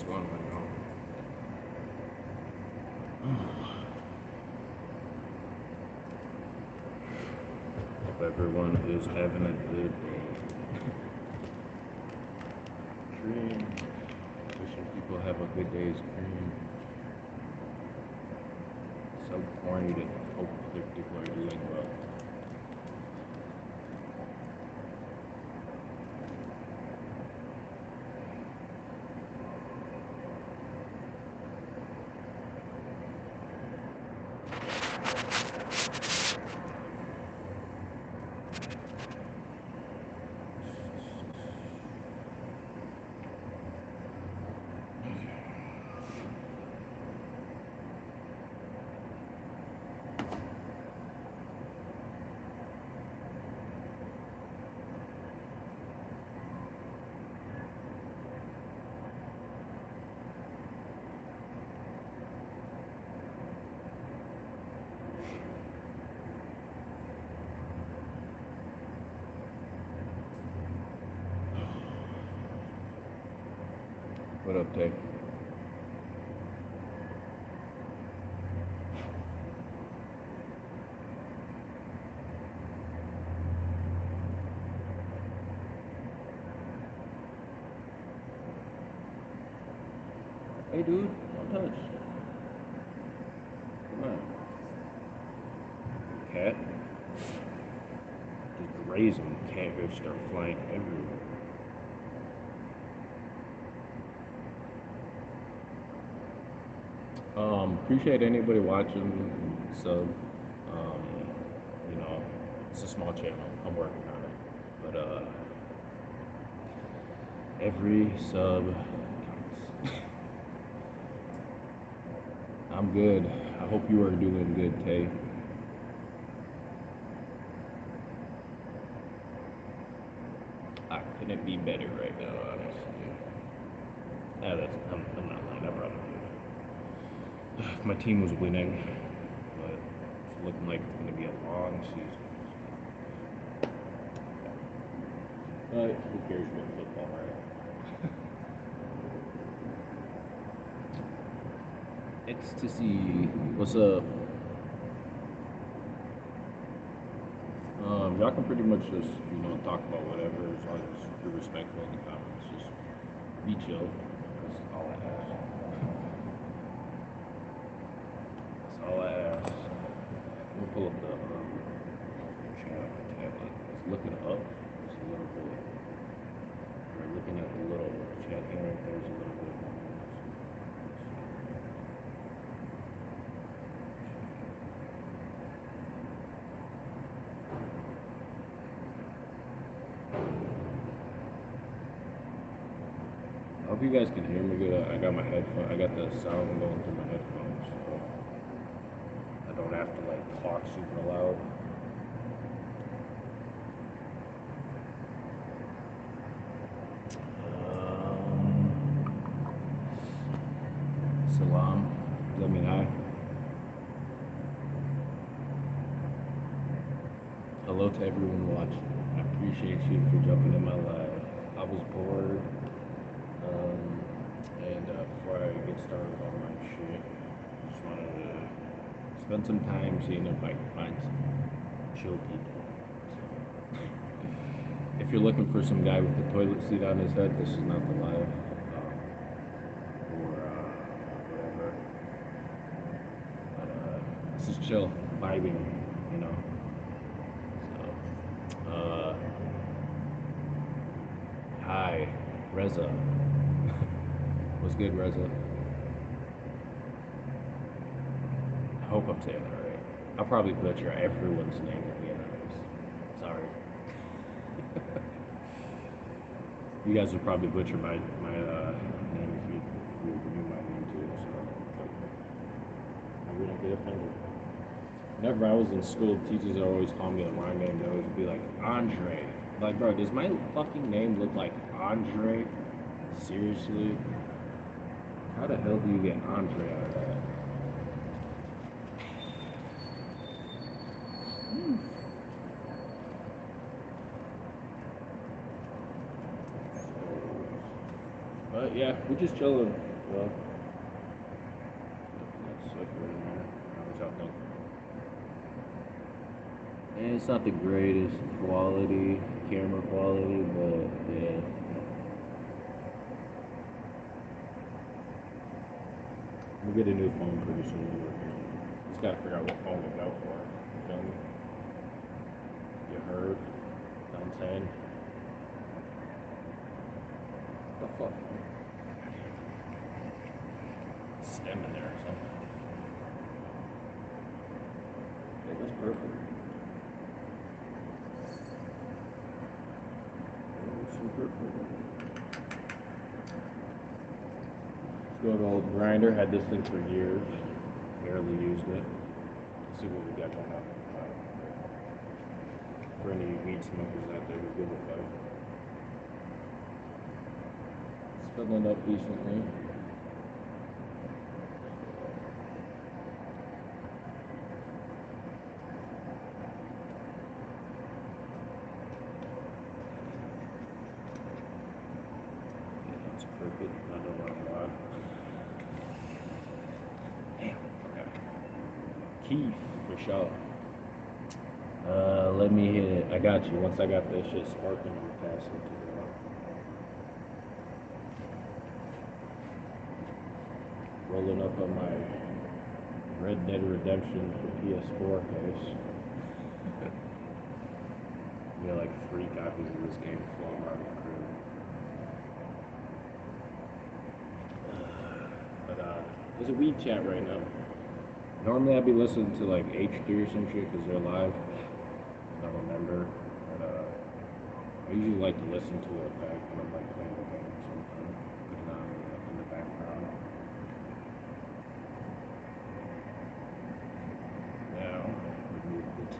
what's going on, y'all? Hope everyone is having a good day. Dream. Wishing people have a good day's dream. So corny to hope other people are doing well. What up, Tay? Hey, dude, don't touch. Come on. Cat. Just grazing. Catfish start flying everywhere. Appreciate anybody watching, sub. You know, it's a small channel. I'm working on it. But every sub counts. I'm good. I hope you are doing good, Tay. I couldn't be better right now, honestly. I'm not lying. I probably could. My team was winning, but it's looking like it's going to be a long season. But who cares about football, right? Ecstasy. What's up? Y'all can pretty much just, talk about whatever as long as you're respectful in the comments. Just be chill. That's all I ask. That's all I ask. We'll pull up the chat on my tablet. It's looking up. It's a little bit. We're looking at the little chat thing right there. It's a little bit. I hope you guys can hear me good. I got my headphones. I got the sound going through my headphones, so I don't have to talk super loud. Salam. Does that mean hi? Hello to everyone watching. I appreciate you for jumping in my live. I was bored. And before I get started with all my shit, I just wanted to spend some time seeing if I can find some chill people. So, if you're looking for some guy with the toilet seat on his head, this is not the live. Or whatever. But this is chill, vibing, you know. So, hi, Reza. What's good, Reza? I hope I'm saying that right. I'll probably butcher everyone's name at the end of this. Sorry. You guys would probably butcher my name if you knew my name too, so I wouldn't get offended. Whenever I was in school, teachers would always call me a wrong name. They always be like, Andre. Like, bro, does my fucking name look like Andre? Seriously? How the hell do you get Andre out of that? But yeah, we're just chilling. Well, that's sick right there. What y'all think? And it's not the greatest quality, camera quality, but yeah. We'll get a new phone pretty soon. Just gotta figure out what phone to go for. You feel me? You heard? Know what I'm saying? What the fuck? Stem in there or something. Yeah, that's perfect. That's super cool. Good old grinder. Had this thing for years. Barely used it. Let's see what we got going on. For any weed smokers out there, we give it a It's filling up decently. It's perfect. I don't know why. Damn. Okay. Keith for sure. Let me hit it. I got you. Once I got this shit sparking, I'm gonna pass it to you. Rolling up on my Red Dead Redemption for PS4 case. We got like 3 copies of this game floating around the crib. But there's a weed chat right now. Normally I'd be listening to like H3 or some shit because they're live. I don't remember. But I usually like to listen to it back when I'm like playing the game or something. Put it on in the background. Now, remove the 2.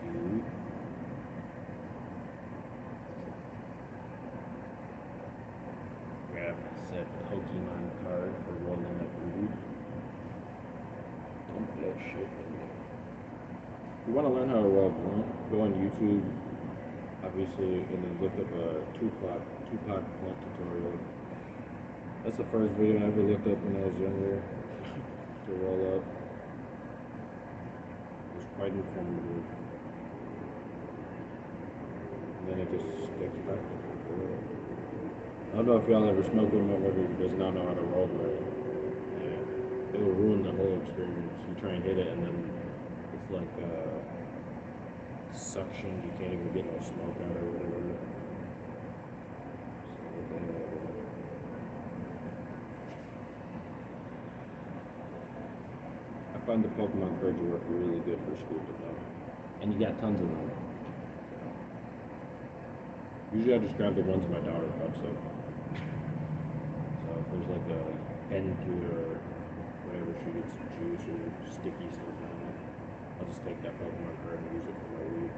Grab said Pokemon card for rolling up weed. Dump that shit in there. If you want to learn how to roll blunt, go on YouTube, obviously, and then look up a Tupac blunt tutorial. That's the first video I ever looked up when I was younger to roll up. It was quite informative. And then it just sticks back. I don't know if y'all ever smoked with a motherfucker who does not know how to roll right. Yeah. It'll ruin the whole experience. You try and hit it and then it's like suction, you can't even get no smoke out or whatever. I find the Pokemon cards work really good for school development. And you got tons of them. Usually I just grab the ones my daughter pops up. So if there's like a end to it or whatever, she gets some juice or sticky stuff on it, I'll just take that Pokemon card and use it for my weed.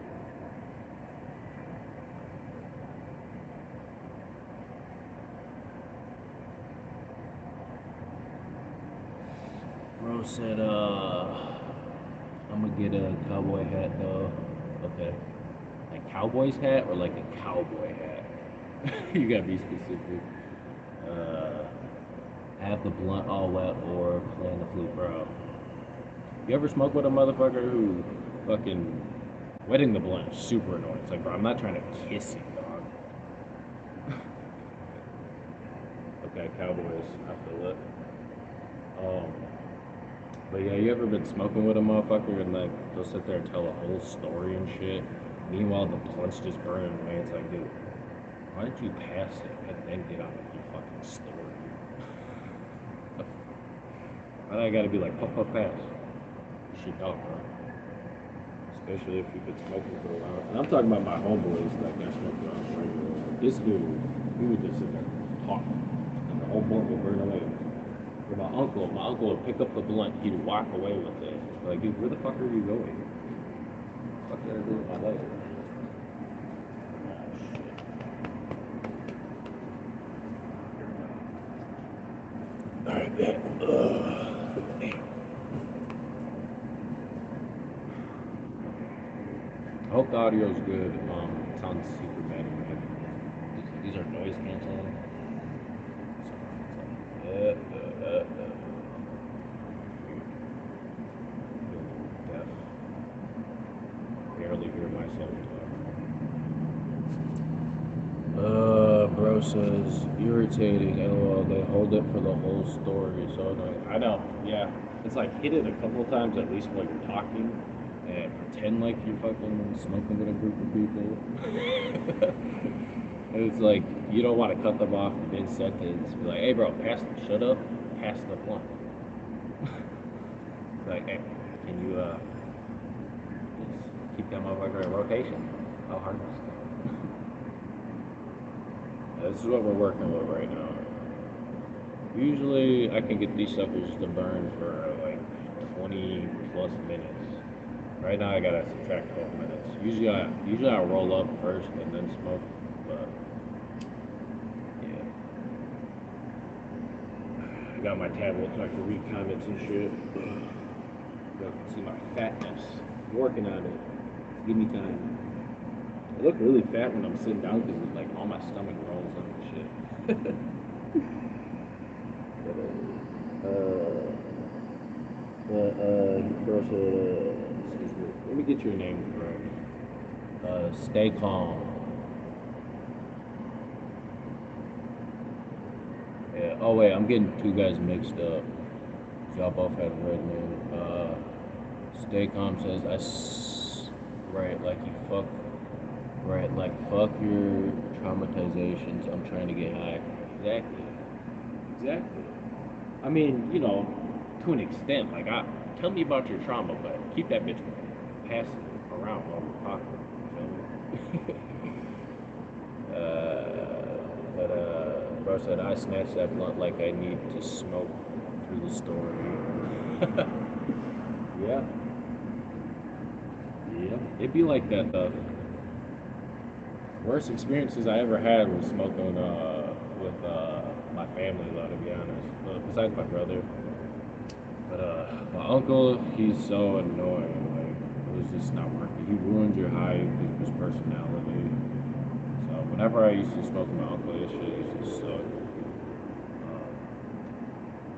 Bro said, I'm gonna get a cowboy hat though. Okay. A cowboy's hat or like a cowboy hat? You gotta be specific. Have the blunt all wet or playing the flute, bro. You ever smoke with a motherfucker who fucking wetting the blunt is super annoying? It's like, bro, I'm not trying to kiss you, dog. Okay, cowboys, I feel it. But yeah, you ever been smoking with a motherfucker and like they'll sit there and tell a whole story and shit? Meanwhile, the blunt's just burning away. It's like, dude, why don't you pass it and then get on with your fucking story? Why do I gotta be like, puff, puff, pass? You should talk, bro. Especially if you've been smoking for a while. And I'm talking about my homeboys that got smoked on regular. Like, this dude, he would just sit there and talk. And the whole blunt would burn away. For my uncle would pick up the blunt, he'd walk away with it. Like, dude, where the fuck are you going? What the fuck did I do with my life? Alright, man. I hope the audio is good. It sounds super bad in my headphones. These are noise canceling. is irritating. LOL. They hold it for the whole story. So annoying. I know. Yeah. It's like hit it a couple of times at least while you're talking, and pretend like you're fucking smoking with a group of people. And it's like you don't want to cut them off mid sentence. Be like, hey, bro, shut up, pass the blunt. It's like, hey, can you just keep that motherfucker in rotation? How hard is it? This is what we're working with right now. Usually, I can get these suckers to burn for like 20 plus minutes. Right now, I gotta subtract 12 minutes. Usually I roll up first and then smoke, but yeah. I got my tablet so I can read comments and shit. You can see my fatness. I'm working on it. Give me time. I look really fat when I'm sitting down because like all my stomach rolls up and shit. Girl said, excuse me, let me get your name correct. Stay calm. Yeah. Oh wait, I'm getting two guys mixed up. Y'all both had a red name. Stay calm says right like you fuck right like fuck your traumatizations. I'm trying to get high. Exactly. Exactly. I mean, to an extent, like tell me about your trauma, but keep that bitch passed around while we're talking. You feel me? Bro said I snatched that blunt like I need to smoke through the story. Yeah, yeah. It'd be like that though. Worst experiences I ever had was smoking with my family, though, to be honest. Well, besides my brother, but my uncle, he's so annoying. Like it was just not working. He ruined your high with his personality. So whenever I used to smoke with my uncle, this shit used to suck.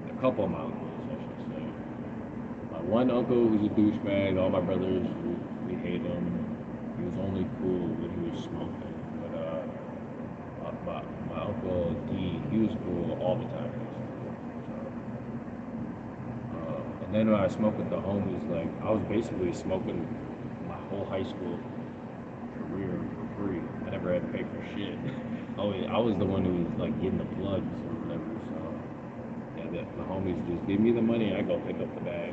A couple of my uncles, I should say. My one uncle was a douchebag. All my brothers, we hate him. He was only cool when he was smoking. But my uncle D, he was cool all the time. And then when I smoked with the homies, like I was basically smoking my whole high school career for free. I never had to pay for shit. I was the one who was like getting the plugs or whatever. So yeah, the homies just give me the money and I go pick up the bag.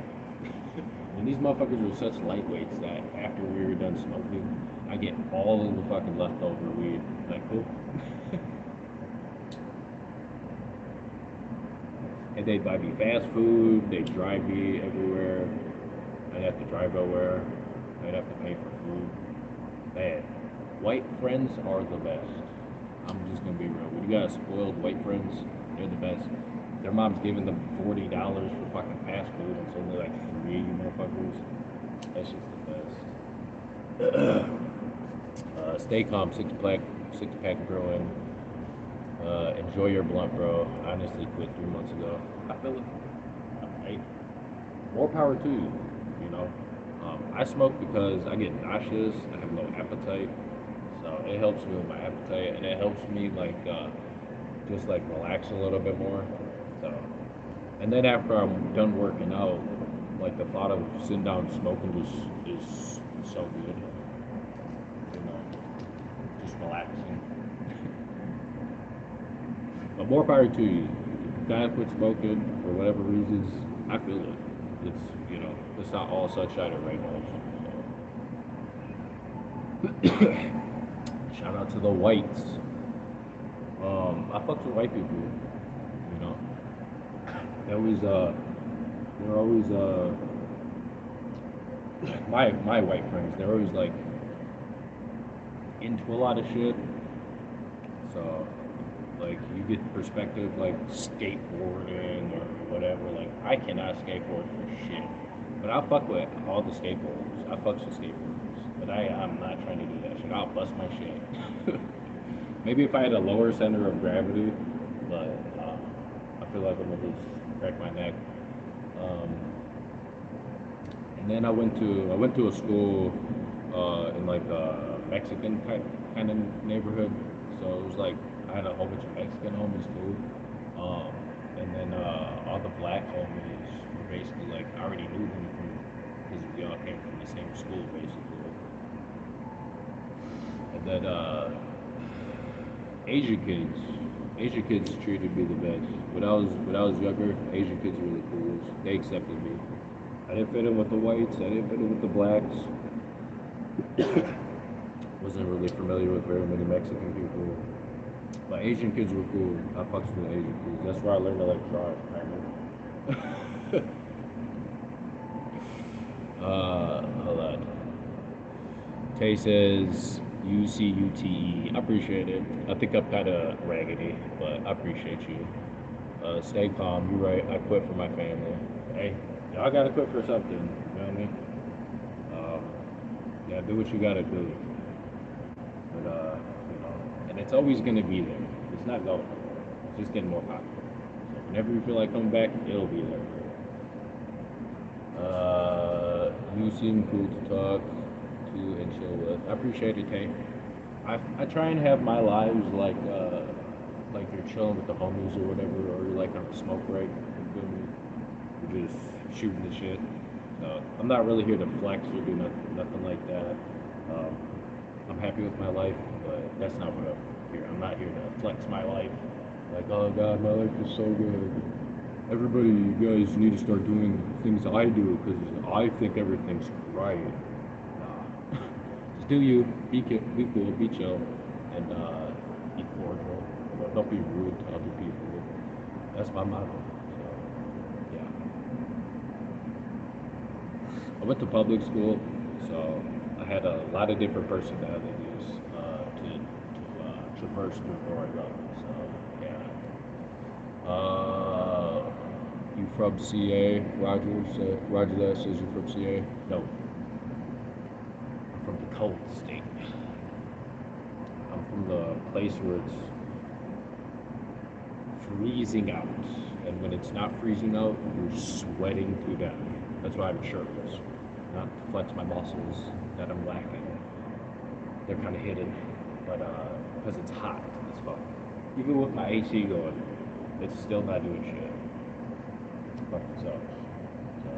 And these motherfuckers were such lightweights that after we were done smoking, I get all of the fucking leftover weed. Like, cool. And they'd buy me fast food, they'd drive me everywhere. I'd have to drive nowhere. I'd have to pay for food. Man, white friends are the best. I'm just gonna be real. When you got spoiled white friends, they're the best. Their mom's giving them $40 for fucking fast food, and it's only like three motherfuckers. That's just the best. Stay calm, six pack growing. Enjoy your blunt, bro. I honestly quit 3 months ago. I feel it. I, more power to you. You know, I smoke because I get nauseous. I have no appetite, so it helps me with my appetite, and it helps me like just like relax a little bit more. So, and then after I'm done working out, like the thought of sitting down smoking just is so good. You know, just relaxing. But more power to you. Gotta quit smoking for whatever reasons. I feel it. It's not all sunshine and rainbows. So. Shout out to the whites. I fuck with white people. You know, they always they're always my white friends. They're always like into a lot of shit. So like you get perspective like skateboarding or whatever. Like I cannot skateboard for shit, but I fuck with all the skateboarders. I fucks with skateboarders, but I'm not trying to do that shit. I'll bust my shit. Maybe if I had a lower center of gravity, but I feel like I'm gonna just crack my neck. Um, and then I went to a school in like a Mexican kind of neighborhood, so it was like I had a whole bunch of Mexican homies too. Um, and then all the black homies were basically like I already knew them from because we all came from the same school basically. And then Asian kids, Asian kids treated me the best. When I was younger, Asian kids were the coolest. They accepted me. I didn't fit in with the whites. I didn't fit in with the blacks. Wasn't really familiar with very many Mexican people. But Asian kids were cool. I fucks with Asian kids. That's where I learned to like draw, kind of. Hold on. Tay says UCUTE. I appreciate it. I think I'm kind of raggedy, but I appreciate you. Stay calm. You're right. I quit for my family. Hey, y'all gotta quit for something. You know what I mean? Um, yeah, do what you gotta do. But and it's always gonna be there. It's not going anywhere. It's just getting more popular. So whenever you feel like coming back, it'll be there. You seem cool to talk to and chill with. I appreciate it, Tay. I try and have my lives like you're chilling with the homies or whatever, or you're like on a smoke break. You feel me? You're just shooting the shit. So I'm not really here to flex or do nothing like that. Um, I'm happy with my life, but that's not what I'm here. I'm not here to flex my life. Like, oh God, my life is so good. Everybody, you guys need to start doing things I do because I think everything's right. Nah. Just do you. Be cool. Be chill. And be cordial. Don't be rude to other people. That's my motto. So, yeah. I went to public school, so I had a lot of different personalities to traverse through growing up. So, yeah. You from CA? Roger says you from CA. No, I'm from the cold state. I'm from the place where it's freezing out, and when it's not freezing out, you're sweating to death. That's why I'm shirtless, not to flex my muscles that I'm lacking. They're kind of hidden, but because it's hot as fuck. Even with my AC going, it's still not doing shit. Fucking sucks. So,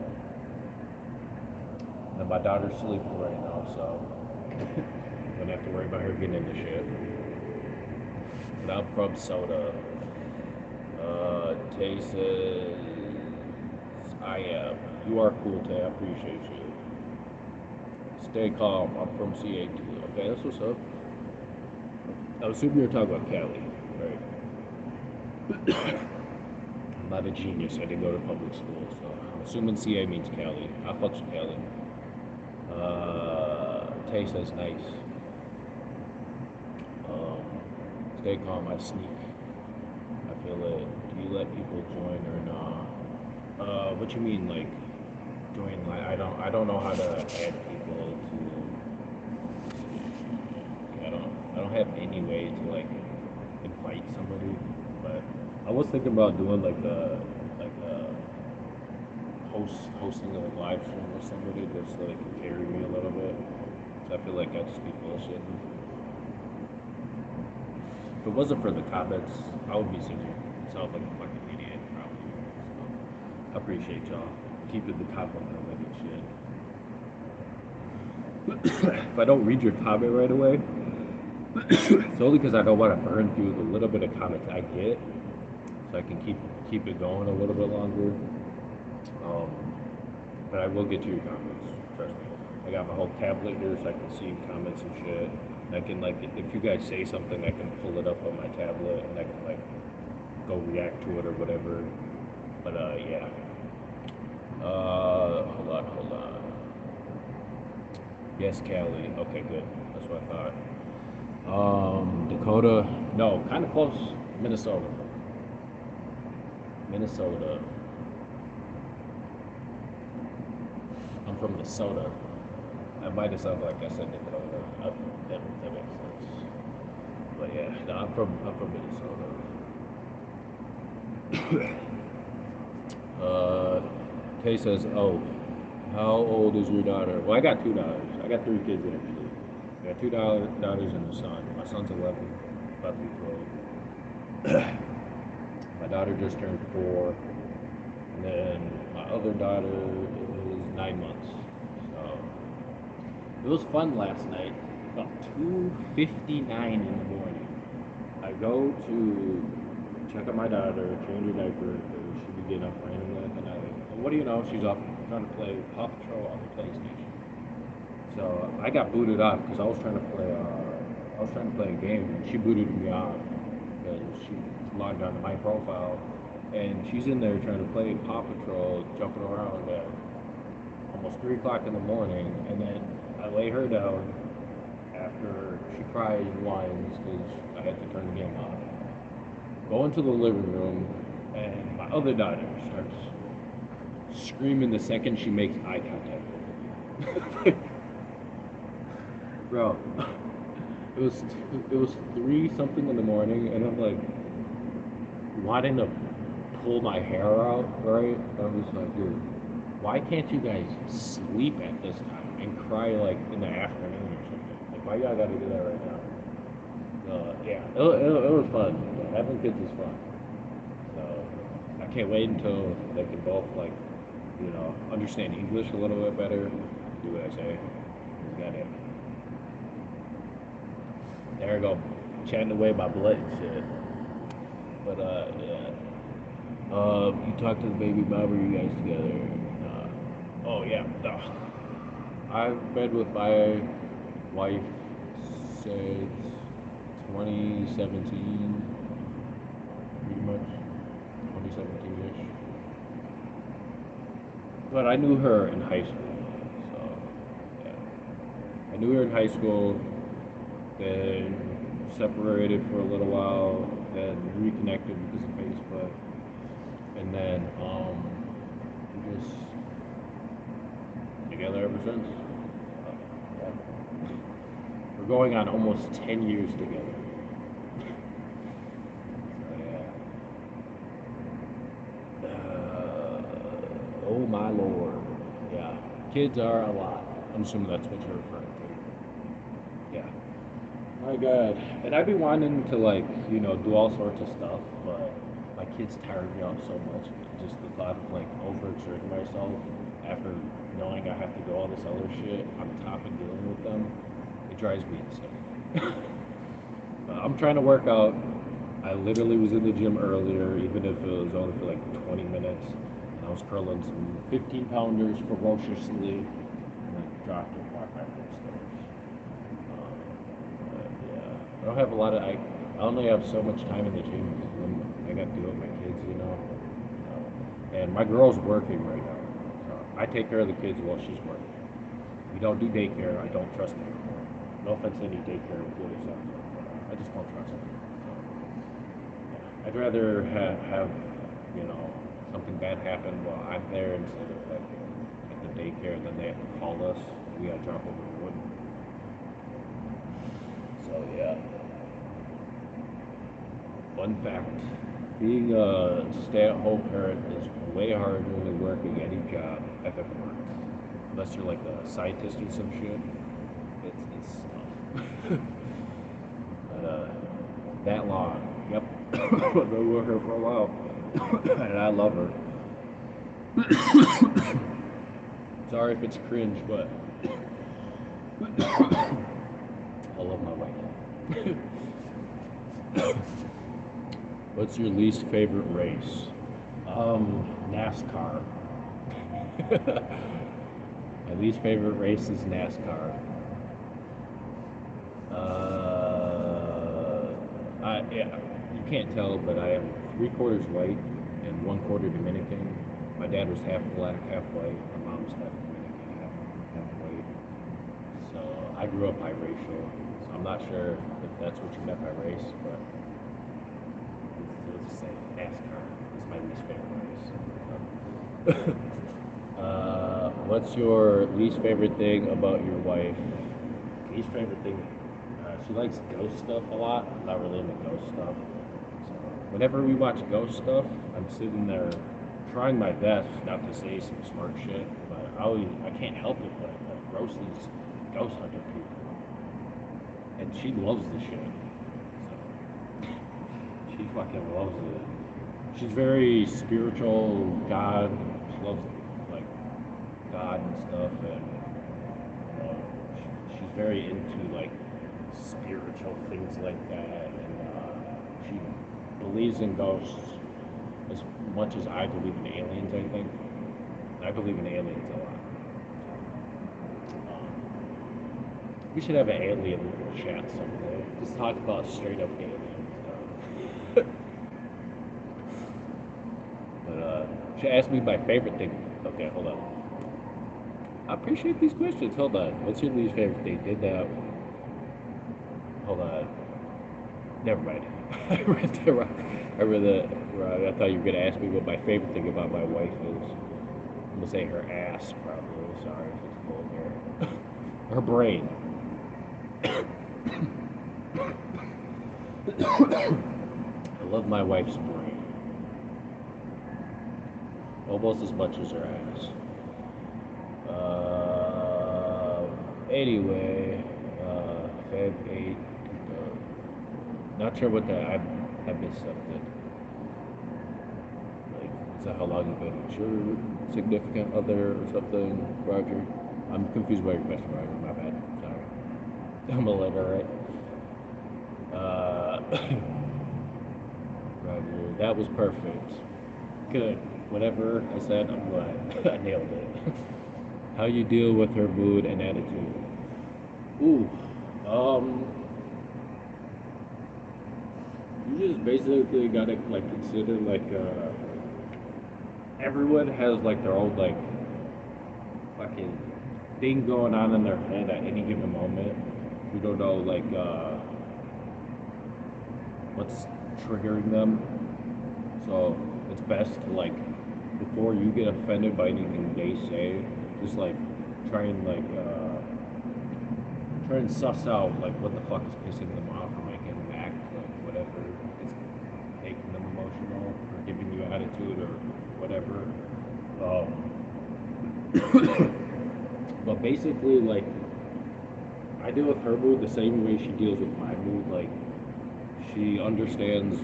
and my daughter's sleeping right now, so don't have to worry about her getting into shit. But I'm from soda. Tay says, I am. You are cool, Tay. I appreciate you. Stay calm. I'm from CA too. Okay, that's what's up. I was assuming you were talking about Cali, right? I'm not a genius. I didn't go to public school, so I'm assuming CA means Cali. I fucks with Cali. Tay says nice. Um, Stay calm. I sneak. I feel it. Do you let people join or not? What you mean, like join? Like I don't know how to add people to. I don't have any way to like invite somebody, but I was thinking about doing like a hosting a live stream with somebody just so they can carry me a little bit. So I feel like I'd just be bullshitting. If it wasn't for the comments, I would be singing myself like a fucking idiot probably. So I appreciate y'all keeping the comment coming and shit. If I don't read your comment right away, it's only because I don't want to burn through the little bit of comments I get, so I can keep it going a little bit longer. Um, but I will get to your comments. Trust me. I got my whole tablet here, so I can see comments and shit. And I can like, if you guys say something, I can pull it up on my tablet, and I can like go react to it or whatever. But yeah. Hold on. Yes, Cali. Okay, good. That's what I thought. Dakota. No, kind of close. Minnesota. Minnesota. I'm from Minnesota. I might have sounded like I said Dakota. That makes sense. But yeah, no, I'm from Minnesota. Kay says, "Oh, how old is your daughter?" Well, I got two daughters. I got three kids actually. I got two daughters and a son. My son's 11, about to be 12. My daughter just turned 4, and then my other daughter is 9 months. So it was fun last night. About 2:59 in the morning, I go to check on my daughter, change her diaper, because she'd be getting up randomly at the night. And what do you know? She's up trying to play Paw Patrol on the PlayStation. So I got booted off because I was trying to play. I was trying to play a game, and she booted me off because she logged onto my profile, and she's in there trying to play Paw Patrol, jumping around at almost 3 o'clock in the morning, and then I lay her down after she cries and whines because I had to turn the game off. Go into the living room, and my other daughter starts screaming the second she makes eye contact with me. Bro, it was 3 something in the morning, and I'm like wanting to pull my hair out, right? I'm just like, dude, why can't you guys sleep at this time and cry like in the afternoon or something? Like, why y'all gotta do that right now? Yeah, it was fun. Yeah, having kids is fun. So I can't wait until they can both like, understand English a little bit better. Do what I say. Got it. There I go, chatting away my blood and shit. But yeah. You talked to the baby mom, or you guys together? Oh yeah. I've been with my wife since 2017, pretty much 2017ish. But I knew her in high school, so yeah. I knew her in high school, then separated for a little while, then reconnected because of Facebook, and then we just together ever since. Yeah. We're going on almost 10 years together. So yeah. Oh my lord. Yeah. Kids are a lot. I'm assuming that's what you're referring to. Yeah. My God. And I'd be wanting to like, do all sorts of stuff, but my kids tire me out so much. Just the thought of like overexerting myself after knowing I have to do all this other shit on top of dealing with them, it drives me insane. I'm trying to work out. I literally was in the gym earlier, even if it was only for like 20 minutes. And I was curling some 15 pounders ferociously, and then dropped and walked back upstairs. But yeah, I don't have a lot of. I only have so much time in the gym because when I got to deal with my kids. And my girl's working right now. So I take care of the kids while she's working. We don't do daycare. I don't trust them. No offense to any daycare employees out there, but I just don't trust them. So, yeah. I'd rather have something bad happen while I'm there instead of like at the daycare, and then they have to call us. We gotta drop over the wood. So yeah. Fun fact: being a stay-at-home parent is way harder than working any job I've ever worked. Unless you're like a scientist or some shit, it's tough. But that long, yep. I've been with her for a while, and I love her. Sorry if it's cringe, but I love my wife. What's your least favorite race? NASCAR. My least favorite race is NASCAR. Yeah, you can't tell, but I am 3/4 white and 1/4 Dominican. My dad was half black, half white. My mom's half Dominican, half white. So I grew up biracial. So I'm not sure if that's what you meant by race, but let's just say NASCAR is my least favorite race. What's your least favorite thing about your wife? Least favorite thing? She likes ghost stuff a lot. I'm not really into ghost stuff. So whenever we watch ghost stuff, I'm sitting there trying my best not to say some smart shit, but I can't help it but roast these ghost hunter people. And she loves the shit. So She fucking loves it. She's very spiritual, God. She loves like God and stuff, and she's very into like spiritual things like that, and she believes in ghosts as much as I believe in aliens. I think I believe in aliens a lot. We should have an alien chat someday. Just talk about straight up alien stuff. But she asked me my favorite thing. Okay, hold on. I appreciate these questions. Hold on. What's your least favorite thing? Did that? Hold on. Never mind. I read that wrong. I read that wrong. I thought you were gonna ask me what my favorite thing about my wife is. I'm gonna say her ass, probably. Sorry if it's vulgar. Her brain. I love my wife's brain almost as much as her ass. Anyway, Feb 8. Not sure what that. I missed something. Like, is that how long you've been with your significant other or something, Roger? I'm confused by your question, Roger. My bad. Sorry. I'm illiterate. Uh, Roger, that was perfect. Good. Whatever I said, I'm glad. I nailed it. How you deal with her mood and attitude? Ooh, um, you just basically gotta like consider like everyone has like their own like fucking thing going on in their head at any given moment. We don't know like what's triggering them. So it's best to like before you get offended by anything they say, just like try and like try and suss out like what the fuck is pissing them off or making them act like whatever is making them emotional or giving you attitude or whatever. But basically, like I deal with her mood the same way she deals with my mood. Like she understands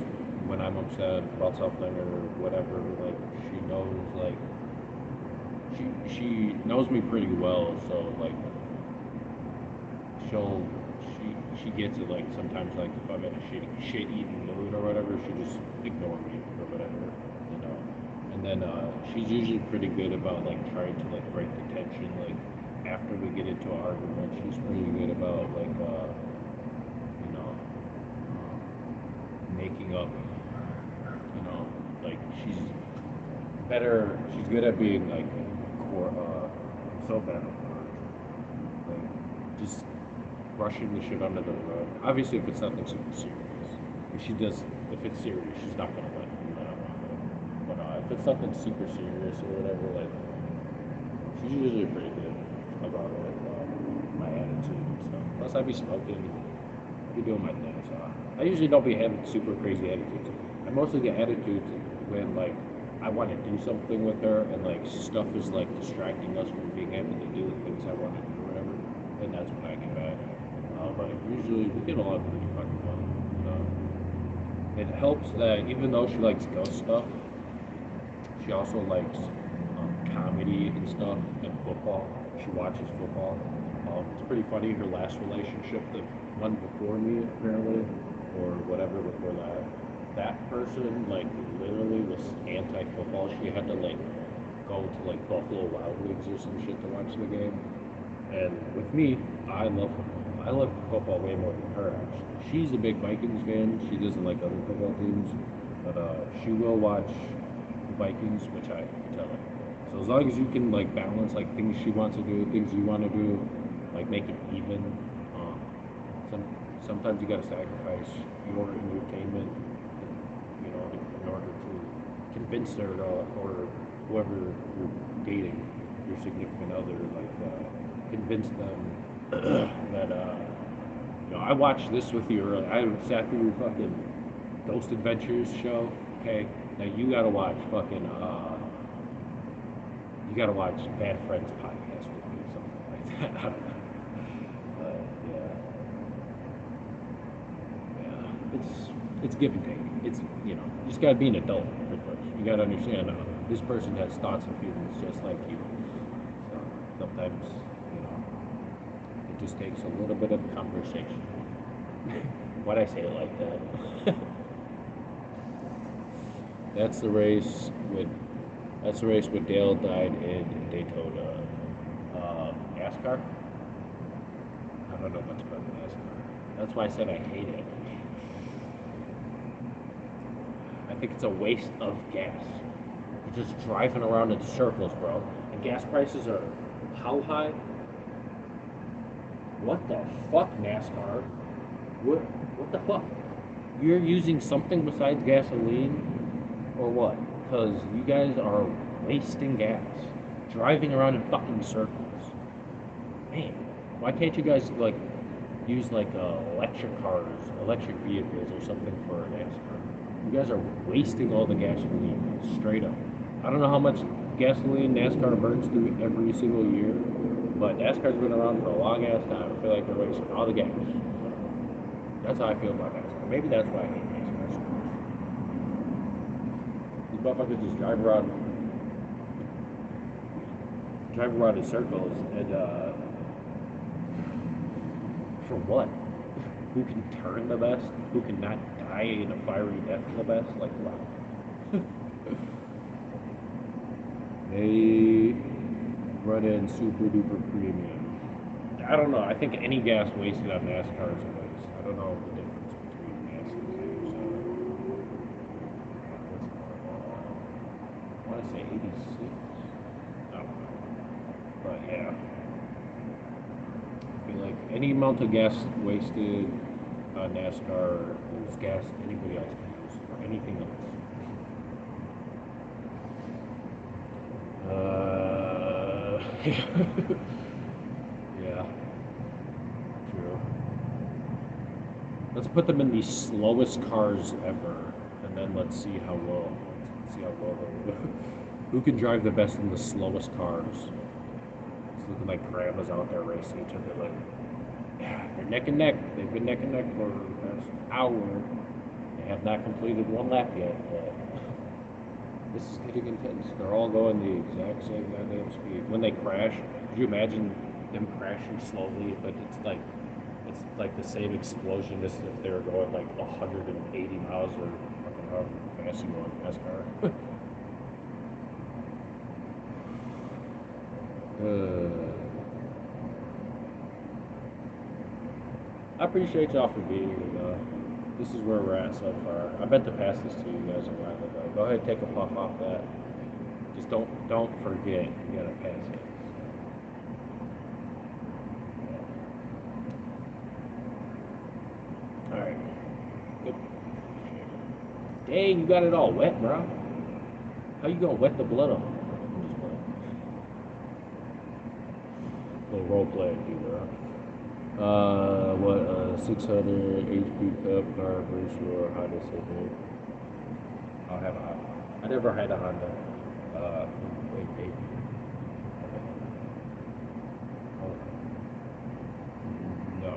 when I'm upset about something or whatever. Like she knows like she knows me pretty well, so like she'll she gets it. Like sometimes like if I'm in a shit eating mood or whatever, she just ignore me or whatever, you know. And then she's usually pretty good about like trying to like break the tension. Like after we get into an argument, she's pretty good about like you know making up. You know, like she's good at being like I'm so bad at words. Like just brushing the shit under the rug. Obviously, if it's something super serious, if it's serious, she's not gonna let on it. But if it's something super serious or whatever, like she's usually pretty good about like my attitude and stuff. Plus, I be smoking, I be doing my thing. So I usually don't be having super crazy attitudes. I mostly get attitudes when like I want to do something with her and like stuff is like distracting us from being able to do the things I want to do or whatever. And that's when I get mad. But usually we get along pretty fucking well. It helps that even though she likes ghost stuff, she also likes comedy and stuff and football. She watches football. It's pretty funny. Her last relationship, the one before me, apparently, or whatever before that, that person like literally was anti-football. She had to like go to like Buffalo Wild Wings or some shit to watch the game. And with me, I love football. I love football way more than her actually. She's a big Vikings fan. She doesn't like other football teams, but she will watch the Vikings, which I like. So as long as you can like balance like things she wants to do, things you want to do, like make it even. Um, sometimes you got to sacrifice your entertainment, you know, in order to convince her or whoever you're dating, your significant other, like convince them that you know I watched this with you earlier. I sat through your fucking Ghost Adventures show. Okay, now you gotta watch fucking you gotta watch Bad Friends podcast with me, something like that. I don't know. But yeah, yeah, it's it's give and take. It's, you know, you just gotta be an adult first. You gotta understand this person has thoughts and feelings just like you. So sometimes, you know, it just takes a little bit of conversation. Why'd I say it like that? That's the race with Dale died in Daytona. NASCAR? I don't know much about NASCAR. That's why I said I hate it. I think it's a waste of gas. You're just driving around in circles, bro. And gas prices are how high? What the fuck, NASCAR? What the fuck? You're using something besides gasoline or what? Because you guys are wasting gas. Driving around in fucking circles. Man, why can't you guys like use like electric cars, electric vehicles or something for NASCAR? You guys are wasting all the gasoline, straight up. I don't know how much gasoline NASCAR burns through every single year, but NASCAR's been around for a long ass time. I feel like they're wasting all the gas. That's how I feel about NASCAR. Maybe that's why I hate NASCAR so much. These motherfuckers just drive around in circles, and for what? Who can turn the best? Who can not die in a fiery death the best? Like, wow. They run in super duper premium. I don't know. I think any gas wasted on NASCAR is a waste. I don't know the difference between gas and cars. I want to say 86. I don't know. But yeah. I feel like any amount of gas wasted on NASCAR is gas anybody else can use or anything else. Yeah, true. Let's put them in the slowest cars ever, and then let's see how well. Let's see how well they who can drive the best in the slowest cars. It's looking like grandmas out there racing each other. Like, yeah, they're neck and neck. They've been neck and neck for the past hour. They have not completed one lap yet, but this is getting intense. They're all going the exact same goddamn speed. When they crash, could you imagine them crashing slowly? But it's like the same explosion as if they were going like 180 miles or fucking however fast you want in NASCAR. I appreciate y'all for being here. This is where we're at so far. I meant to pass this to you guys a while ago. Go ahead and take a puff off that. Just don't forget. You gotta pass it. Alright. Good. Dang, you got it all wet, bro. How you gonna wet the blood off? I'm just playing. Little role play, bro. What, 600 HP cup car, pretty sure Honda Civic. I'll have a Honda. I never had a Honda. Wait, maybe. Oh, no.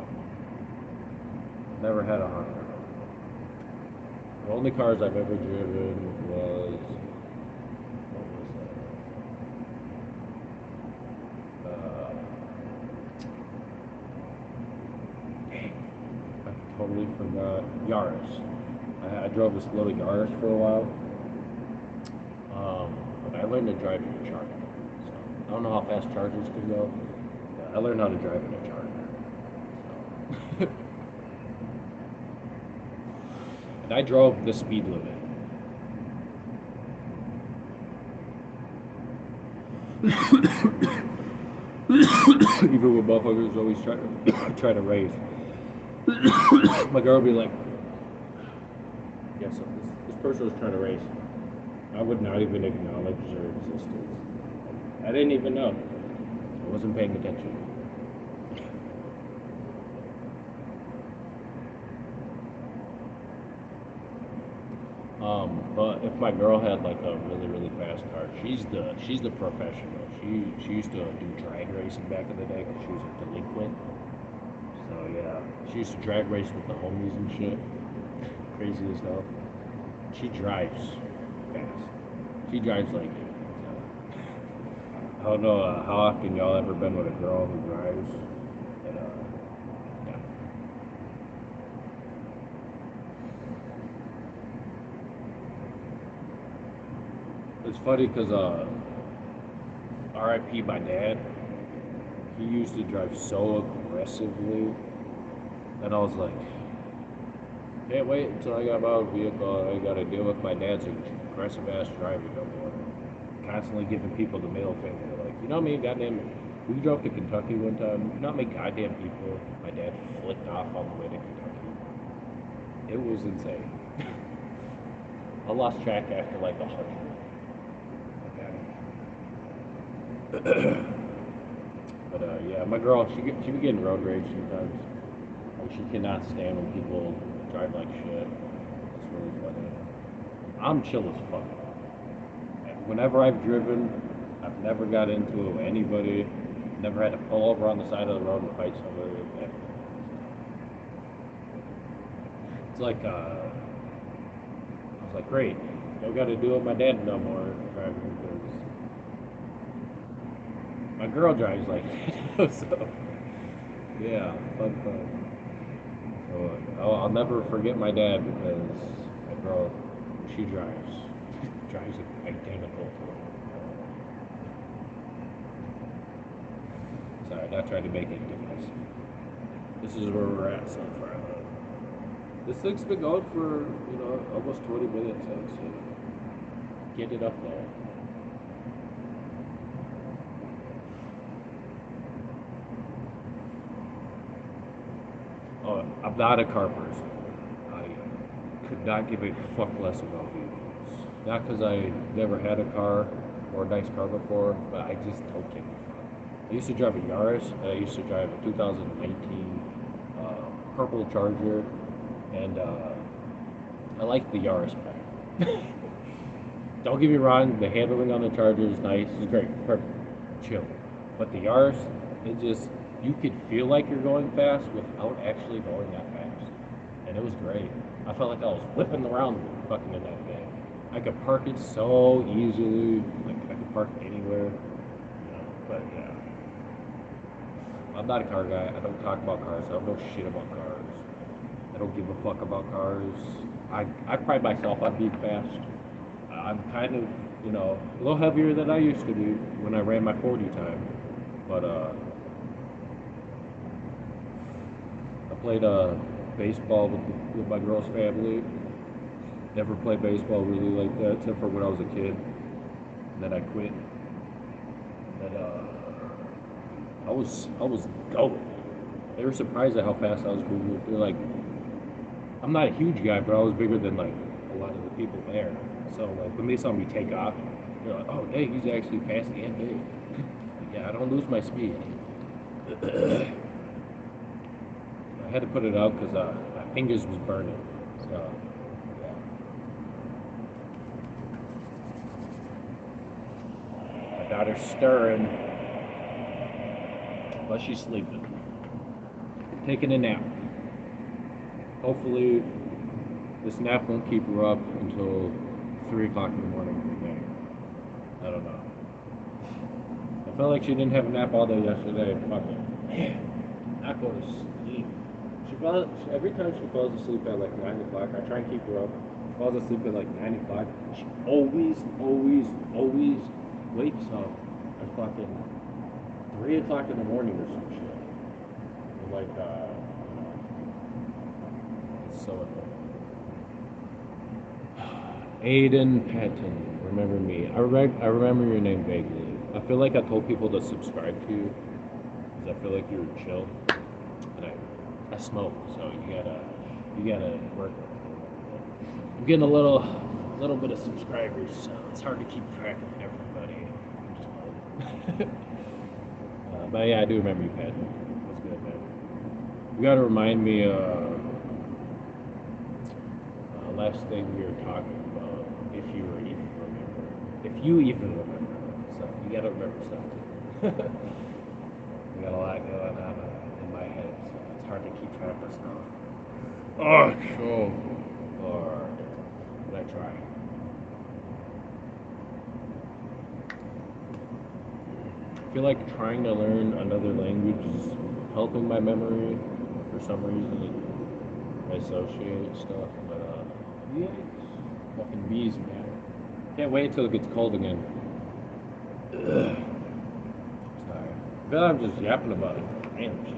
Never had a Honda. The only cars I've ever driven was, what was that? I totally forgot. Yaris. I drove this little Yaris for a while. But I learned to drive in a Charger. So I don't know how fast Chargers can go. But I learned how to drive in a Charger. So. And I drove the speed limit. Even when motherfuckers always try to race. My girl would be like, yeah, so this person was trying to race. I would not even acknowledge their existence. I didn't even know. I wasn't paying attention. But if my girl had like a really really fast car, she's the professional. She used to do drag racing back in the day because she was a delinquent. So yeah, she used to drag race with the homies and shit. crazy as hell. She drives fast. She drives like it. I don't know how often y'all ever been with a girl who drives, but yeah. It's funny because R.I.P. my dad. He used to drive so aggressively, and I was like, can't wait until I got my own vehicle. I got to deal with my dad's aggressive ass driving no more. Constantly giving people the middle finger. Like, you know how many goddamn. We drove to Kentucky one time. You know how many goddamn people my dad flicked off on the way to Kentucky? It was insane. I lost track after like 100. Okay. But yeah, my girl, she be getting road rage sometimes. Like, she cannot stand when people drive like shit. It's really funny. I'm chill as fuck. Whenever I've driven, I've never got into it with anybody. Never had to pull over on the side of the road and fight somebody. It's like, I was like, great. Don't got to deal with my dad no more driving because my girl drives like that. So, yeah, fun. So, I'll never forget my dad because my girl, she drives identical to him. Sorry, not trying to make it different. This is where we're at so far. This thing's been going for, almost 20 minutes, so get it up there. Oh, I'm not a car person. I could not give a fuck less about vehicles. Not because I never had a car or a nice car before, but I just don't give a fuck. I used to drive a Yaris, and I used to drive a 2019 purple Charger, and I like the Yaris better. Don't get me wrong, the handling on the Charger is nice. It's great, perfect, chill. But the Yaris, it just, you could feel like you're going fast without actually going that fast. And it was great. I felt like I was whipping around fucking in that thing. I could park it so easily. Like, I could park anywhere. But yeah. I'm not a car guy. I don't talk about cars. I don't know shit about cars. I don't give a fuck about cars. I pride myself on being fast. I'm kind of, a little heavier than I used to be when I ran my 40 time. But I played baseball with my girl's family. Never played baseball really like that, except for when I was a kid. And then I quit. And I was going. They were surprised at how fast I was moving. They're like, I'm not a huge guy, but I was bigger than like a lot of the people there. So like when they saw me take off, they're like, oh dang, he's actually fast and big. Yeah, I don't lose my speed. I had to put it out because my fingers was burning. So yeah. My daughter's stirring, but she's sleeping, taking a nap. Hopefully, this nap won't keep her up until 3 o'clock in the morning. I don't know. I felt like she didn't have a nap all day yesterday. Fucking man, not go to sleep. Every time she falls asleep at like 9 o'clock, I try and keep her up. Falls asleep at like 9 o'clock. She always wakes up at fucking 3 o'clock in the morning or some shit. And like, it's so annoying. Aiden Patton, remember me. I remember your name vaguely. I feel like I told people to subscribe to you because I feel like you were chill. And I smoke, so you gotta work. I'm getting a little bit of subscribers, so it's hard to keep track of everybody. But yeah, I do remember you, Patton. That's good, man. You gotta remind me. Last thing we were talking about, if you were even remember, if you even remember, so you gotta remember stuff too. We got a lot going on in my head, so it's hard to keep track of stuff. Oh, so Or did I try? I feel like trying to learn another language is helping my memory. For some reason, I associate stuff, but yeah, fucking bees, man. Can't wait until it gets cold again. Ugh. Sorry. I feel like I'm just yapping about it. Damn shit.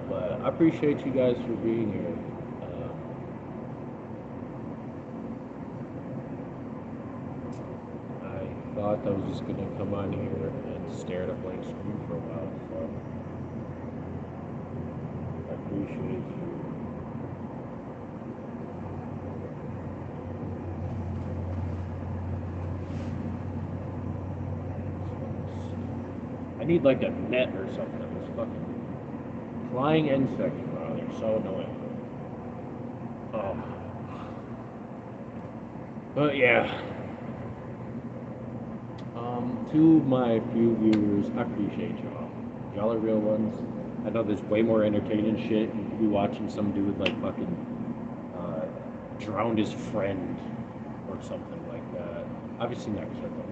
But I appreciate you guys for being here. I thought I was just gonna come on here and stare at a blank screen for a while, so I appreciate you. I need like a net or something. This fucking flying insects, bro. They're so annoying. Oh. But yeah. To my few viewers, I appreciate y'all. Y'all are real ones. I know there's way more entertaining shit. You could be watching some dude like fucking uh, drowned his friend or something like that. Obviously not circle.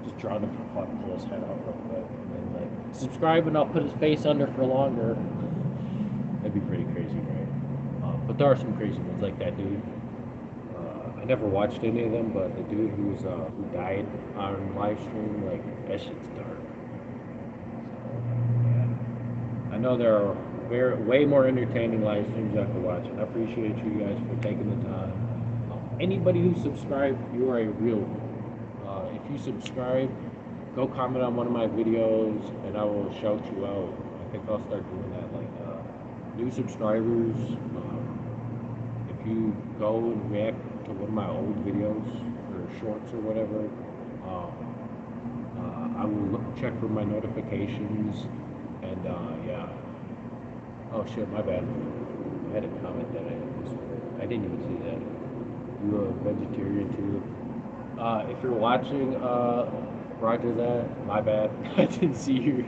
Just drown him for fun, pull his head out real quick, and then like subscribe and I'll put his face under for longer. That'd be pretty crazy, right? But there are some crazy ones like that dude. I never watched any of them, but the dude who died on live stream, like that shit's dark. Yeah. I know there are way more entertaining live streams I could watch, and I appreciate you guys for taking the time. Anybody who subscribed, you are a real one. If you subscribe, go comment on one of my videos, and I will shout you out. I think I'll start doing that, like new subscribers. If you go and react to one of my old videos or shorts or whatever, I will check for my notifications, and yeah. Oh shit, my bad. I had a comment that I didn't even see that. You a vegetarian too? If you're watching, Roger that, my bad. I didn't see your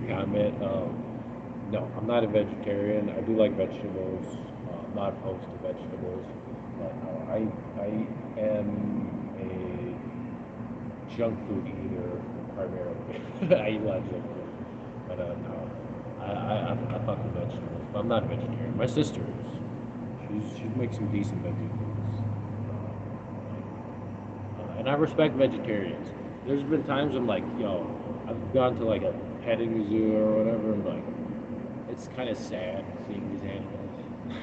comment. No, I'm not a vegetarian. I do like vegetables. I'm not opposed to vegetables, but I am a junk food eater primarily. I eat a lot of junk food, but no, I fuck with vegetables, but I'm not a vegetarian. My sister is. She makes some decent vegetables. And I respect vegetarians. There's been times I'm like, yo, I've gone to like a petting zoo or whatever, and like, it's kind of sad seeing these animals.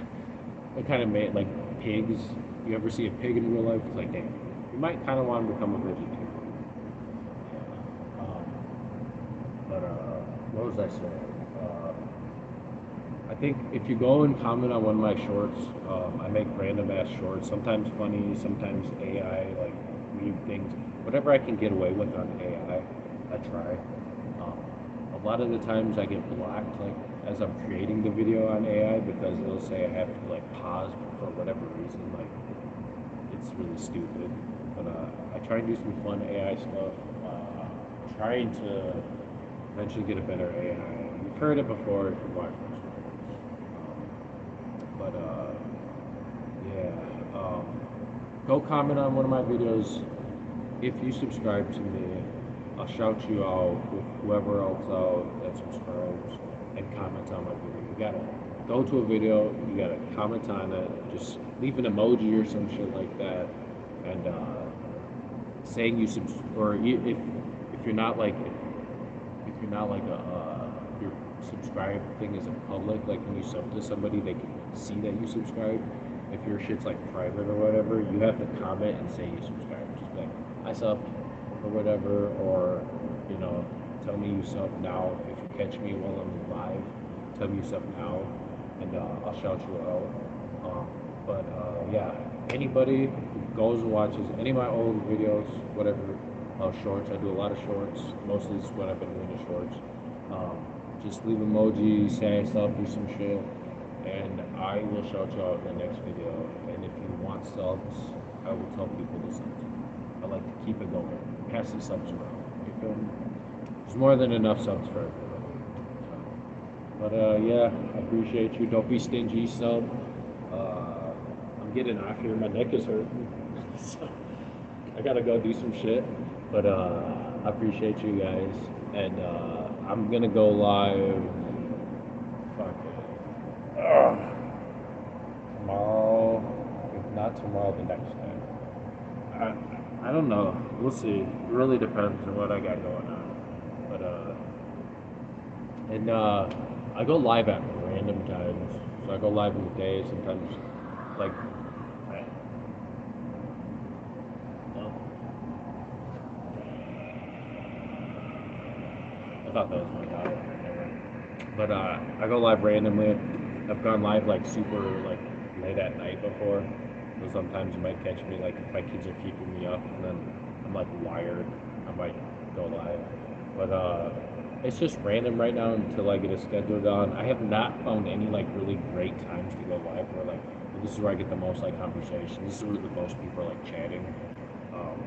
It kind of made like pigs. You ever see a pig in real life? It's like, damn, you might kind of want to become a vegetarian. Um, but what was I saying? I think if you go and comment on one of my shorts, I make random ass shorts, sometimes funny, sometimes AI, like weird things. Whatever I can get away with on AI, I try. A lot of the times I get blocked, like as I'm creating the video on AI, because it'll say I have to like pause for whatever reason. Like it's really stupid. But I try and do some fun AI stuff. Trying to eventually get a better AI. You've heard it before if you watch my but yeah, go comment on one of my videos. If you subscribe to me, I'll shout you out with whoever else out that subscribes and comments on my video. You gotta go to a video, you gotta comment on it, just leave an emoji or some shit like that, and saying you or if you're not like if you're not like your subscribe thing isn't public, like when you sub to somebody, they can see that you subscribe. If your shit's like private or whatever, you have to comment and say you subscribe. Just like I subbed or whatever, or you know, tell me you sub now. If you catch me while I'm live, tell me you sub now, and I'll shout you out. But yeah, anybody who goes and watches any of my old videos, whatever, shorts, I do a lot of shorts. Mostly is what I've been doing is shorts. Just leave emojis, say I sub you some shit, and I will shout you out in the next video. And if you want subs, I will tell people to sub. I like to keep it going, pass the subs around. You feel me? There's more than enough subs for everybody. But yeah, I appreciate you. Don't be stingy, sub. I'm getting off here. My neck is hurting. So I gotta go do some shit. But I appreciate you guys. And I'm gonna go live. Fuck it. Tomorrow. If not tomorrow, the next day. I don't know. We'll see. It really depends on what I got going on. But and I go live at random times. So I go live in the day. Sometimes, like, oh, I thought that was my dog. But I go live randomly. I've gone live like super like late at night before. So sometimes you might catch me like if my kids are keeping me up, and then I'm like wired. I might go live. But it's just random right now until I get a schedule done. I have not found any like really great times to go live where like this is where I get the most like conversation. This is where the most people are like chatting. Um,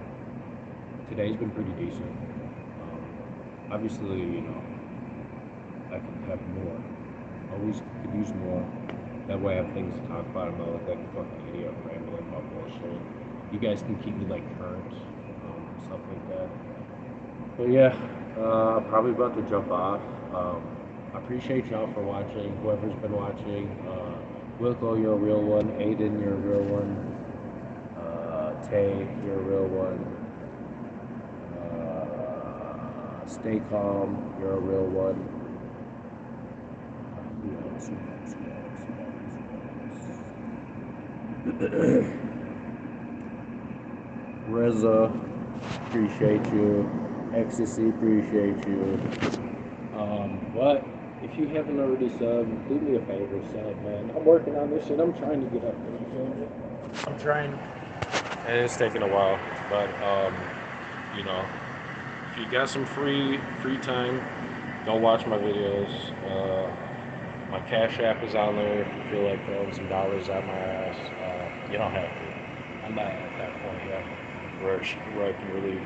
Today's been pretty decent. Obviously, you know, I can have more. Always could use more. That way I have things to talk about. I'm not like a fucking idiot rambling about bullshit. You guys can keep me like current, stuff like that. But yeah, probably about to jump off. I appreciate y'all for watching. Whoever's been watching, Wilco, you're a real one. Aiden, you're a real one. Tay, you're a real one. Stay calm, you're a real one. Reza, appreciate you. Ecstasy, appreciate you. But if you haven't already subbed, do me a favor, sub, man. I'm working on this shit. I'm trying to get up there. You feel me? I'm trying. And it's taking a while, but you know, if you got some free time, go watch my videos. My Cash App is on there if you feel like throwing some dollars at my ass. You don't have to. I'm not at that point yet where I can really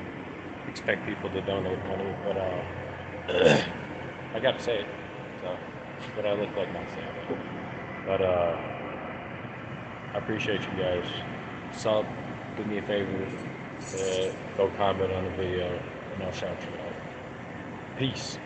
expect people to donate money, but I gotta say it. So, but I look like not saying it. But I appreciate you guys. Sub, do me a favor, go comment on the video, and I'll shout you out. Peace.